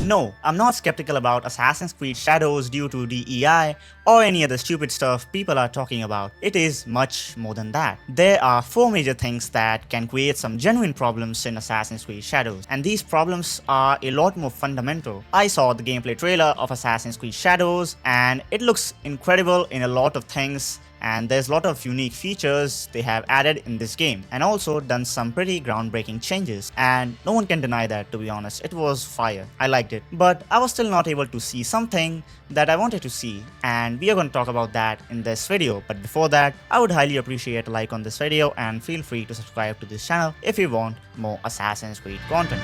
No, I'm not skeptical about Assassin's Creed Shadows due to DEI or any other stupid stuff people are talking about. It is much more than that. There are four major things that can create some genuine problems in Assassin's Creed Shadows, and these problems are a lot more fundamental. I saw the gameplay trailer of Assassin's Creed Shadows and it looks incredible in a lot of things, and there's a lot of unique features they have added in this game and also done some pretty groundbreaking changes, and no one can deny that. To be honest, it was fire. I liked it, but I was still not able to see something that I wanted to see, and we are going to talk about that in this video. But before that, I would highly appreciate a like on this video and feel free to subscribe to this channel if you want more Assassin's Creed content.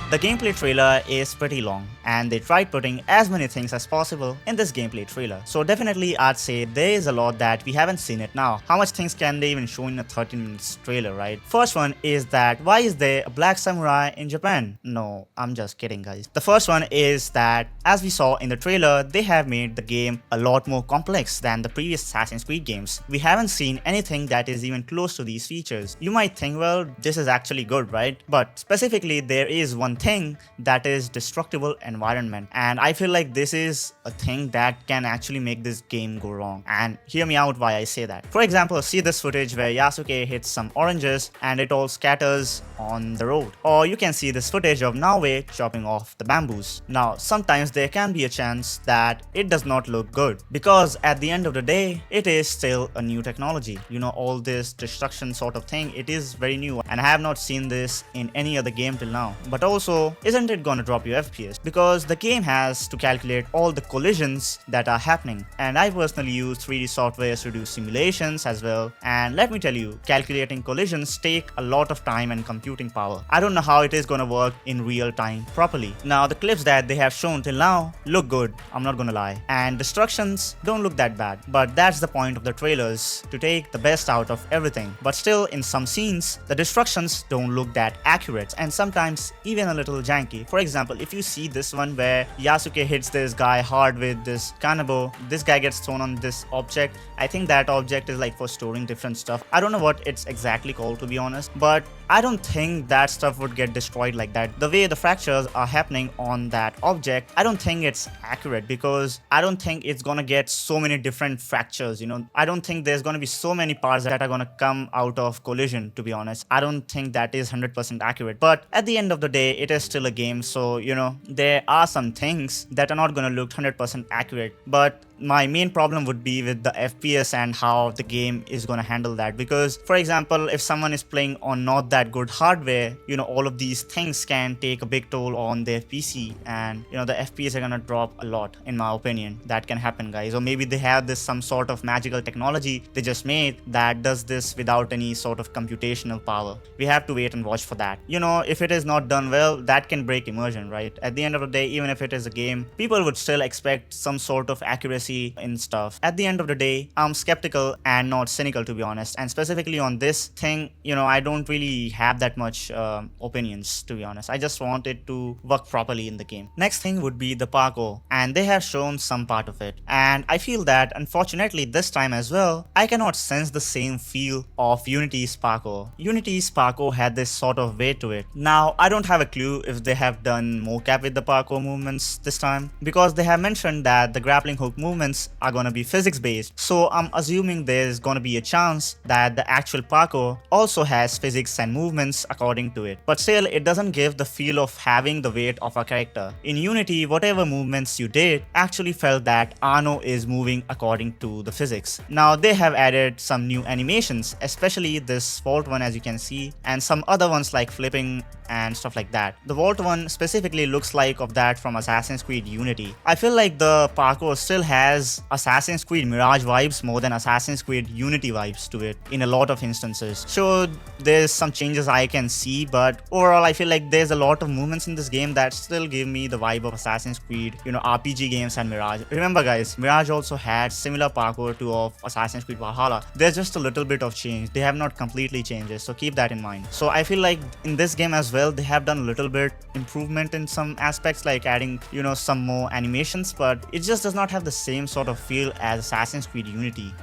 The gameplay trailer is pretty long, and they tried putting as many things as possible in this gameplay trailer. So definitely I'd say there is a lot that we haven't seen it now. How much things can they even show in a 13 minutes trailer, right? First one is that why is there a black samurai in Japan? No, I'm just kidding, guys. The first one is that as we saw in the trailer, they have made the game a lot more complex than the previous Assassin's Creed games. We haven't seen anything that is even close to these features. You might think, well, this is actually good, right? But specifically there is one thing that is destructible environment, and I feel like this is a thing that can actually make this game go wrong. And hear me out why I say that. For example, see this footage where Yasuke hits some oranges and it all scatters on the road, or you can see this footage of Naoe chopping off the bamboos. Now sometimes there can be a chance that it does not look good because at the end of the day it is still a new technology. You know, all this destruction sort of thing, it is very new and I have not seen this in any other game till now. But also, isn't it gonna drop your FPS? Because the game has to calculate all the collisions that are happening, and I personally use 3D software to do simulations as well, and let me tell you, calculating collisions take a lot of time and computing power. I don't know how it is gonna work in real time properly. Now the clips that they have shown till now look good, I'm not gonna lie, and destructions don't look that bad, but that's the point of the trailers, to take the best out of everything. But still, in some scenes the destructions don't look that accurate and sometimes even a little janky. For example, if you see this one where Yasuke hits this guy hard with this kanabo, this guy gets thrown on this object. I think that object is like for storing different stuff. I don't know what it's exactly called, to be honest, but I don't think that stuff would get destroyed like that. The way the fractures are happening on that object, I don't think it's accurate because I don't think it's gonna get so many different fractures, you know. I don't think there's gonna be so many parts that are gonna come out of collision, to be honest. I don't think that is 100% accurate, but at the end of the day, it is still a game, so you know, there are some things that are not gonna look 100% accurate. But my main problem would be with the FPS and how the game is going to handle that, because for example, if someone is playing on not that good hardware, you know, all of these things can take a big toll on their PC, and you know, the FPS are going to drop a lot, in my opinion. That can happen, guys. Or maybe they have this some sort of magical technology they just made that does this without any sort of computational power. We have to wait and watch for that. You know, if it is not done well, that can break immersion, right? At the end of the day, even if it is a game, people would still expect some sort of accuracy in stuff. At the end of the day, I'm skeptical and not cynical, to be honest, and specifically on this thing, you know, I don't really have that much opinions, to be honest. I just want it to work properly in the game. Next thing would be the parkour, and they have shown some part of it, and I feel that unfortunately this time as well, I cannot sense the same feel of Unity's parkour. Unity's parkour had this sort of weight to it. Now I don't have a clue if they have done mocap with the parkour movements this time, because they have mentioned that the grappling hook movements are gonna be physics based, so I'm assuming there's gonna be a chance that the actual parkour also has physics and movements according to it. But still, it doesn't give the feel of having the weight of a character. In Unity, whatever movements you did actually felt that Arno is moving according to the physics. Now they have added some new animations, especially this vault one, as you can see, and some other ones like flipping and stuff like that. The vault one specifically looks like of that from Assassin's Creed Unity. I feel like the parkour still has Assassin's Creed Mirage vibes more than Assassin's Creed Unity vibes to it in a lot of instances. Sure, there's some changes I can see, but overall I feel like there's a lot of movements in this game that still give me the vibe of Assassin's Creed, you know, RPG games and Mirage. Remember guys, Mirage also had similar parkour to of Assassin's Creed Valhalla. There's just a little bit of change. They have not completely changed it, so keep that in mind. So I feel like in this game as well, they have done a little little bit improvement in some aspects, like adding, some more animations, but it just does not have the same sort of feel as Assassin's Creed Unity,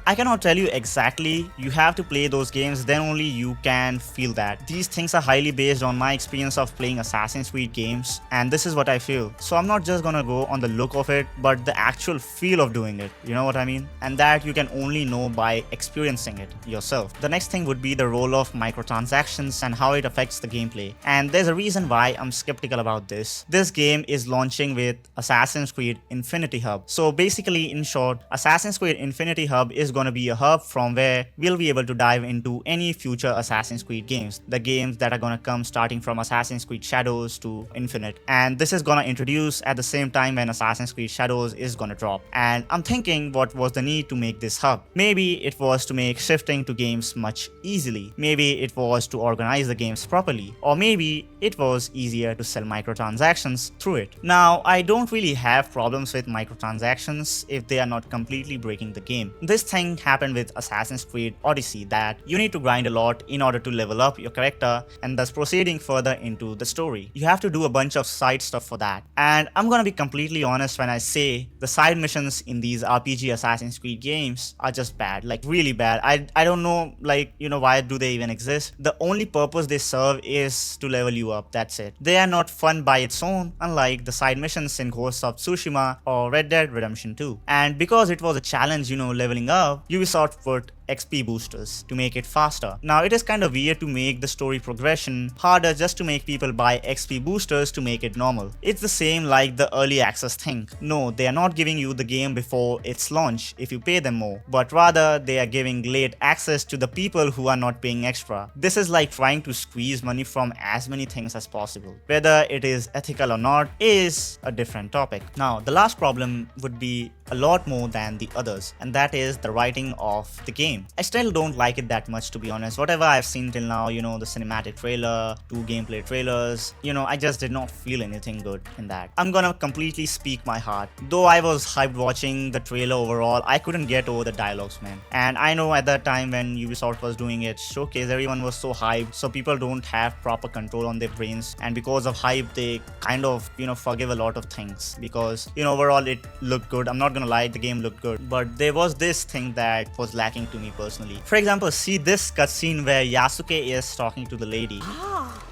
I cannot tell you exactly. You have to play those games, then only you can feel that. These things are highly based on my experience of playing Assassin's Creed games, and this is what I feel. So I'm not just gonna go on the look of it, but the actual feel of doing it, you know what I mean? And that you can only know by experiencing it yourself. The next thing would be the role of microtransactions and how it affects the gameplay. And there's a reason why I'm skeptical about this. This game is launching with Assassin's Creed Infinity Hub. So basically, in short, Assassin's Creed Infinity Hub is gonna be a hub from where we'll be able to dive into any future Assassin's Creed games. The games that are gonna come starting from Assassin's Creed Shadows to Infinite. And this is gonna introduce at the same time when Assassin's Creed Shadows is gonna drop. And I'm thinking, what was the need to make this hub? Maybe it was to make shifting to games much easily. Maybe it was to organize the games properly. Or maybe it was easier to sell microtransactions through it. Now, I don't really have problems with microtransactions if they are not completely breaking the game. This thing happened with Assassin's Creed Odyssey, that you need to grind a lot in order to level up your character and thus proceeding further into the story. You have to do a bunch of side stuff for that. And I'm gonna be completely honest when I say the side missions in these RPG Assassin's Creed games are just bad, like really bad. I don't know, why do they even exist? The only purpose they serve is to level you up, that's it. They are not fun by its own, unlike the side missions in Ghost of Tsushima or Red Dead Redemption 2. And because it was a challenge, leveling up, Ubisoft put XP boosters to make it faster. Now, it is kind of weird to make the story progression harder just to make people buy XP boosters to make it normal. It's the same like the early access thing. No, they are not giving you the game before its launch if you pay them more, but rather they are giving late access to the people who are not paying extra. This is like trying to squeeze money from as many things as possible. Whether it is ethical or not is a different topic. Now, the last problem would be a lot more than the others, and that is the writing of the game. I still don't like it that much, to be honest. Whatever I've seen till now, the cinematic trailer, 2 gameplay trailers, I just did not feel anything good in that. I'm gonna completely speak my heart. Though I was hyped watching the trailer overall, I couldn't get over the dialogues, man. And I know at that time when Ubisoft was doing its showcase, everyone was so hyped, so people don't have proper control on their brains, and because of hype, they kind of, forgive a lot of things, because, overall it looked good. I'm not gonna lie, the game looked good, but there was this thing that was lacking to me personally. For example, see this cutscene where Yasuke is talking to the lady. Ah,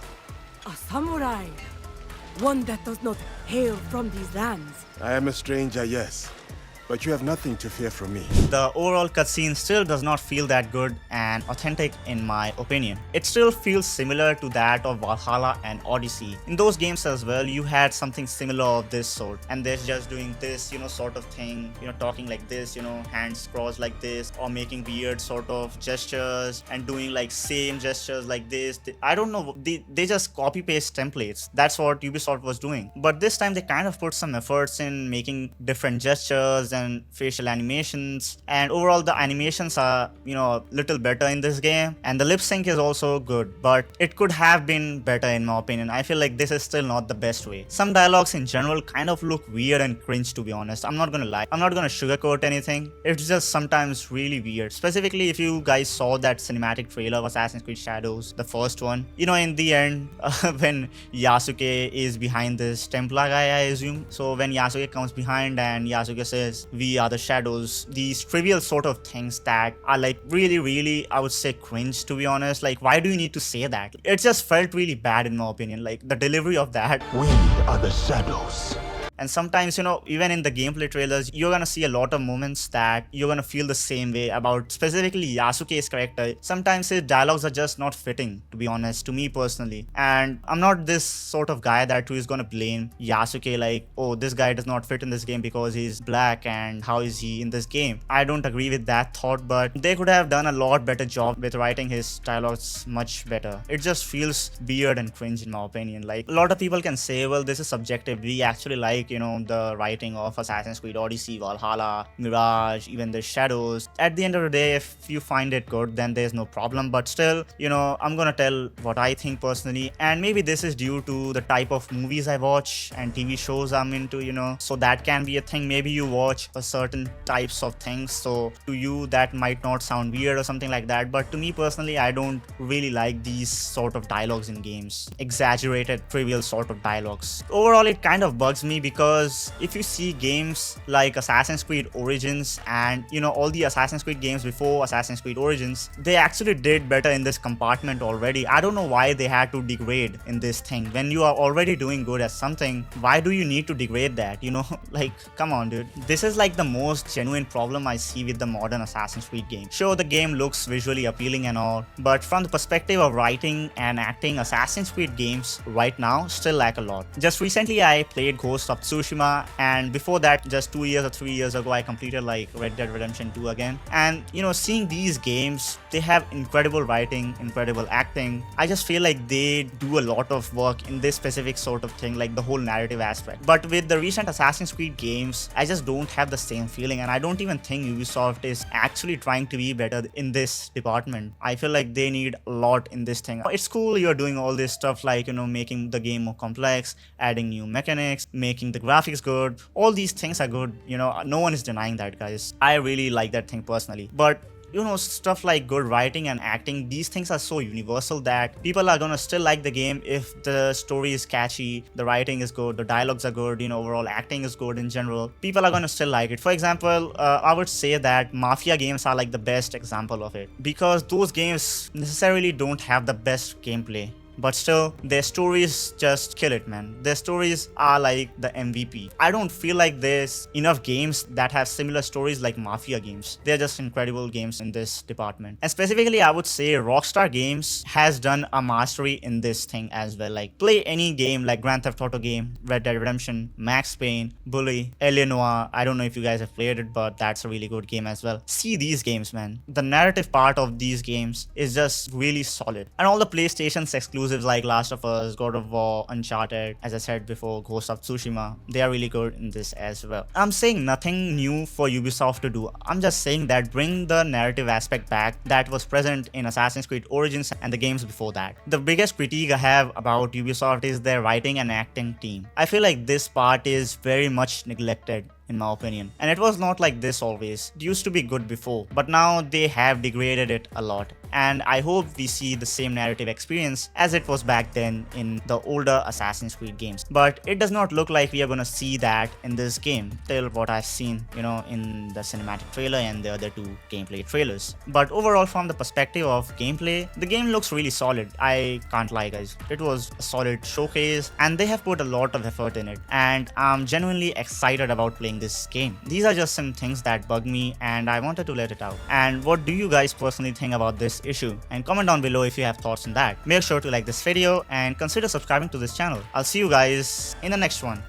a samurai. One that does not hail from these lands. I am a stranger, yes, but you have nothing to fear from me. The overall cutscene still does not feel that good and authentic in my opinion. It still feels similar to that of Valhalla and Odyssey. In those games as well, you had something similar of this sort, and they're just doing this, sort of thing, talking like this, hands crossed like this, or making weird sort of gestures and doing like same gestures like this. I don't know, they just copy paste templates. That's what Ubisoft was doing. But this time they kind of put some efforts in making different gestures and facial animations, and overall the animations are a little better in this game, and the lip sync is also good, but it could have been better in my opinion. I feel like this is still not the best way. Some dialogues in general kind of look weird and cringe, to be honest. I'm not gonna lie, I'm not gonna sugarcoat anything. It's just sometimes really weird. Specifically, if you guys saw that cinematic trailer of Assassin's Creed Shadows, the first one, in the end when Yasuke is behind this Templar guy, I assume. So when Yasuke comes behind and Yasuke says, "We are the shadows," these trivial sort of things that are like really, I would say cringe, to be honest. Like, why do you need to say that? It just felt really bad in my opinion, like the delivery of that. We are the shadows. And sometimes, even in the gameplay trailers, you're gonna see a lot of moments that you're gonna feel the same way about specifically Yasuke's character. Sometimes his dialogues are just not fitting, to be honest, to me personally. And I'm not this sort of guy who is gonna blame Yasuke like, oh, this guy does not fit in this game because he's black and how is he in this game. I don't agree with that thought, but they could have done a lot better job with writing his dialogues much better. It just feels weird and cringe in my opinion. Like, a lot of people can say, well, this is subjective, we actually like like, the writing of Assassin's Creed Odyssey, Valhalla, Mirage, even the Shadows. At the end of the day, if you find it good, then there's no problem. But still, I'm gonna tell what I think personally, and maybe this is due to the type of movies I watch and TV shows I'm into, so that can be a thing. Maybe you watch a certain types of things, so to you that might not sound weird or something like that, but to me personally, I don't really like these sort of dialogues in games, exaggerated, trivial sort of dialogues. Overall, it kind of bugs me because if you see games like Assassin's Creed Origins and all the Assassin's Creed games before Assassin's Creed Origins, they actually did better in this compartment already. I don't know why they had to degrade in this thing. When you are already doing good at something, why do you need to degrade that? Like, come on, dude. This is like the most genuine problem I see with the modern Assassin's Creed game. Sure, the game looks visually appealing and all, but from the perspective of writing and acting, Assassin's Creed games right now still lack a lot. Just recently I played Ghost of Tsushima, and before that, just 2 years or 3 years ago, I completed like Red Dead Redemption 2 again. And seeing these games, they have incredible writing, incredible acting. I just feel like they do a lot of work in this specific sort of thing, like the whole narrative aspect. But with the recent Assassin's Creed games, I just don't have the same feeling, and I don't even think Ubisoft is actually trying to be better in this department. I feel like they need a lot in this thing. It's cool you're doing all this stuff like, making the game more complex, adding new mechanics, making the graphics good. All these things are good, no one is denying that, guys. I really like that thing personally. But stuff like good writing and acting, these things are so universal that people are gonna still like the game if the story is catchy, the writing is good, the dialogues are good, overall acting is good in general. People are gonna still like it. For example, I would say that Mafia games are like the best example of it, because those games necessarily don't have the best gameplay, but still their stories just kill it, man. Their stories are like the MVP. I don't feel like there's enough games that have similar stories like Mafia games. They're just incredible games in this department. And specifically, I would say Rockstar Games has done a mastery in this thing as well. Like, play any game like Grand Theft Auto game, Red Dead Redemption, Max Payne, Bully, Eleanor. I don't know if you guys have played it, but that's a really good game as well. See these games, man. The narrative part of these games is just really solid. And all the PlayStation's exclusives like Last of Us, God of War, Uncharted, as I said before, Ghost of Tsushima, they are really good in this as well. I'm saying nothing new for Ubisoft to do. I'm just saying that bring the narrative aspect back that was present in Assassin's Creed Origins and the games before that. The biggest critique I have about Ubisoft is their writing and acting team. I feel like this part is very much neglected, in my opinion. And it was not like this always. It used to be good before, but now they have degraded it a lot. And I hope we see the same narrative experience as it was back then in the older Assassin's Creed games. But it does not look like we are gonna see that in this game, till what I've seen, in the cinematic trailer and the other two gameplay trailers. But overall, from the perspective of gameplay, the game looks really solid. I can't lie, guys. It was a solid showcase, and they have put a lot of effort in it. And I'm genuinely excited about playing this game. These are just some things that bug me, and I wanted to let it out. And what do you guys personally think about this issue? And comment down below if you have thoughts on that. Make sure to like this video and consider subscribing to this channel. I'll see you guys in the next one.